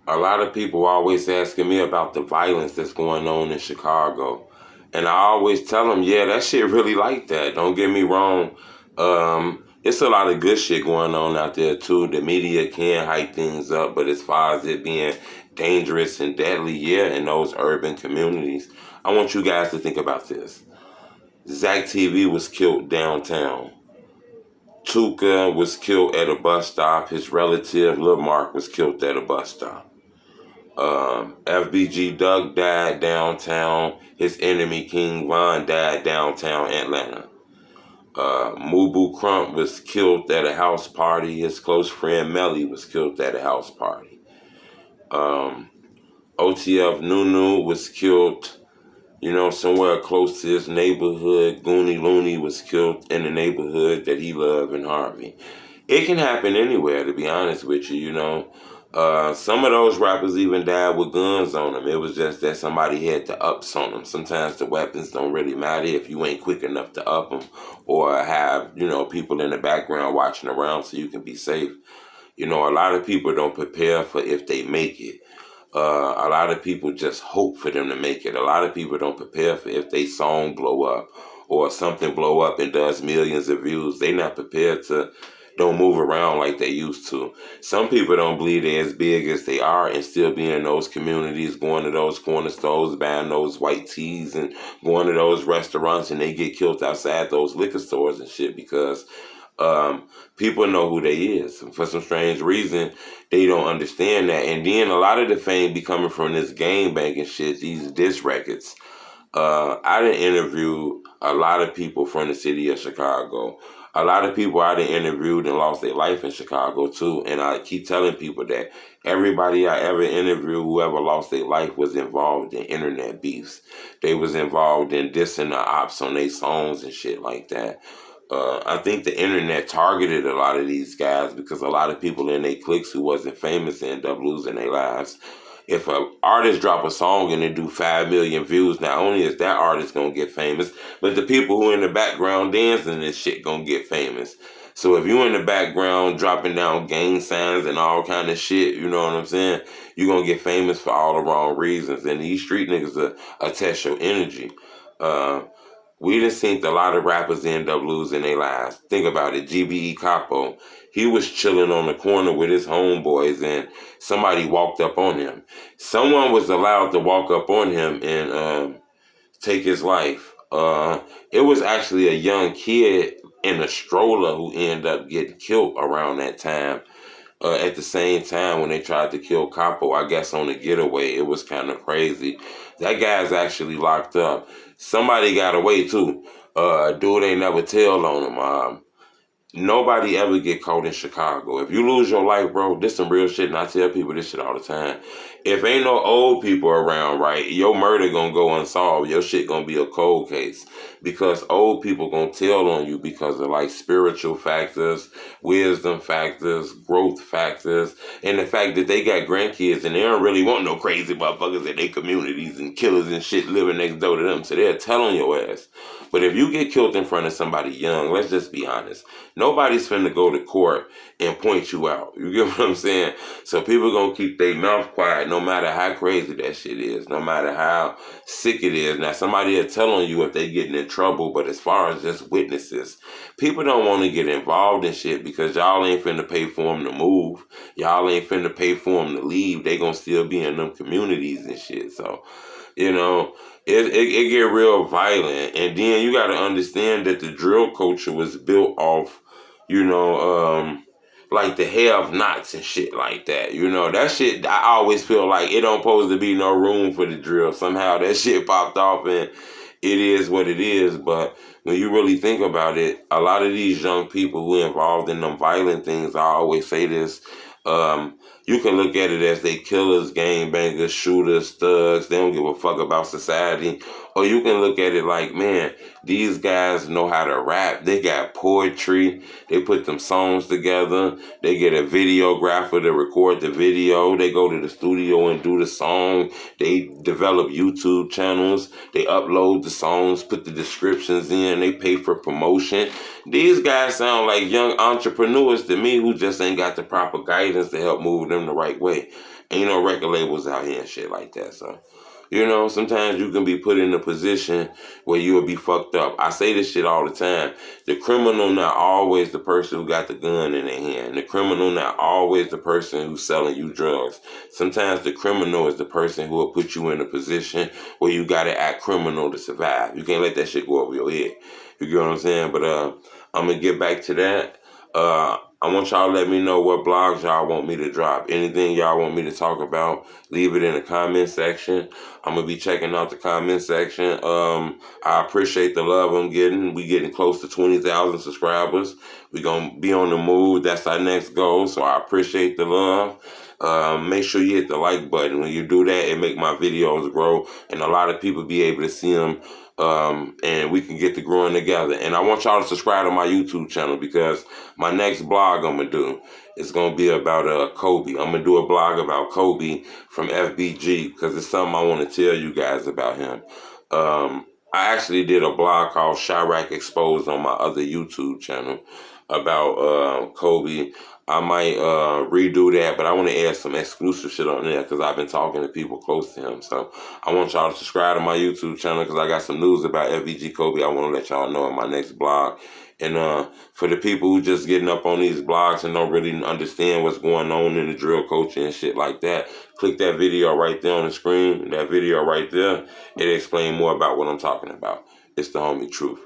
a lot of people are always asking me about the violence that's going on in Chicago. And I always tell them, yeah, that shit really like that. Don't get me wrong. It's a lot of good shit going on out there, too. The media can hype things up, but as far as it being dangerous and deadly, yeah, in those urban communities, I want you guys to think about this. Zach TV was killed downtown. Tuka was killed at a bus stop. His relative, Lil Mark, was killed at a bus stop. FBG Doug died downtown. His enemy, King Von, died downtown Atlanta. Mubu Crump was killed at a house party. His close friend Melly was killed at a house party. OTF Nunu was killed, somewhere close to his neighborhood. Goonie Looney was killed in the neighborhood that he loved in Harvey. It can happen anywhere, to be honest with you, Some of those rappers even died with guns on them. It was just that somebody had the ups on them. Sometimes the weapons don't really matter if you ain't quick enough to up them or have, people in the background watching around so you can be safe. A lot of people don't prepare for if they make it. A lot of people just hope for them to make it. A lot of people don't prepare for if they song blow up or something blow up and does millions of views. They not prepared to don't move around like they used to. Some people don't believe they're as big as they are and still be in those communities, going to those corner stores, buying those white teas and going to those restaurants, and they get killed outside those liquor stores and shit because people know who they is. And for some strange reason, they don't understand that. And then a lot of the fame be coming from this game banging shit, these diss records. I done interviewed a lot of people from the city of Chicago. A lot of people I done interviewed and lost their life in Chicago too. And I keep telling people that everybody I ever interviewed, whoever lost their life, was involved in internet beefs. They was involved in dissing the ops on their songs and shit like that. I think the internet targeted a lot of these guys because a lot of people in their cliques who wasn't famous ended up losing their lives. If an artist drop a song and they do 5 million views, not only is that artist going to get famous, but the people who in the background dancing this shit going to get famous. So if you in the background dropping down gang signs and all kind of shit, you know what I'm saying? You're going to get famous for all the wrong reasons. And these street niggas are test your energy. We done seen a lot of rappers end up losing their lives. Think about it. GBE Capo, he was chilling on the corner with his homeboys and somebody walked up on him. Someone was allowed to walk up on him and take his life. It was actually a young kid in a stroller who ended up getting killed around that time. At the same time when they tried to kill Capo, I guess on the getaway. It was kind of crazy. That guy's actually locked up. Somebody got away too. Dude ain't never tell on him. Nobody ever get caught in Chicago. If you lose your life, bro, this some real shit, and I tell people this shit all the time. If ain't no old people around, right, your murder gonna go unsolved. Your shit gonna be a cold case. Because old people gonna tell on you because of like spiritual factors, wisdom factors, growth factors, and the fact that they got grandkids and they don't really want no crazy motherfuckers in their communities and killers and shit living next door to them. So they'll tell on your ass. But if you get killed in front of somebody young, let's just be honest. Nobody's finna go to court and point you out. You get what I'm saying? So people gonna keep their mouth quiet no matter how crazy that shit is, no matter how sick it is. Now somebody will tell on you if they getting in trouble, but as far as just witnesses, people don't want to get involved in shit because y'all ain't finna pay for them to move. Y'all ain't finna pay for them to leave. They gonna still be in them communities and shit. So, it get real violent. And then you got to understand that the drill culture was built off, like the have-nots and shit like that. That shit, I always feel like it don't supposed to be no room for the drill. Somehow that shit popped off and it is what it is. But when you really think about it, a lot of these young people who are involved in them violent things, I always say this, you can look at it as they killers, gangbangers, shooters, thugs. They don't give a fuck about society. Or you can look at it like, man, these guys know how to rap. They got poetry. They put them songs together. They get a videographer to record the video. They go to the studio and do the song. They develop YouTube channels. They upload the songs, put the descriptions in. They pay for promotion. These guys sound like young entrepreneurs to me who just ain't got the proper guidance to help move them him the right way. And, you know, record labels out here and shit like that. So, you know, sometimes you can be put in a position where you'll be fucked up. I say this shit all the time. The criminal not always the person who got the gun in their hand. The criminal not always the person who's selling you drugs. Sometimes the criminal is the person who will put you in a position where you got to act criminal to survive. You can't let that shit go over your head. You get what I'm saying? But I'm going to get back to that. I want y'all to let me know what blogs y'all want me to drop. Anything y'all want me to talk about, leave it in the comment section. I'm going to be checking out the comment section. I appreciate the love I'm getting. We getting close to 20,000 subscribers. We going to be on the move. That's our next goal. So I appreciate the love. Make sure you hit the like button. When you do that, it make my videos grow. And a lot of people be able to see them. And we can get to growing together. And I want y'all to subscribe to my YouTube channel because my next blog I'm going to do is going to be about Kobe. I'm going to do a blog about Kobe from FBG because it's something I want to tell you guys about him. I actually did a blog called CHIRAQ Exposed on my other YouTube channel about Kobe. I might redo that, but I want to add some exclusive shit on there because I've been talking to people close to him. So I want y'all to subscribe to my YouTube channel because I got some news about FBG Kobe I want to let y'all know in my next blog. And for the people who just getting up on these blogs and don't really understand what's going on in the drill culture and shit like that, click that video right there on the screen. That video right there, it explains more about what I'm talking about. It's the homie truth.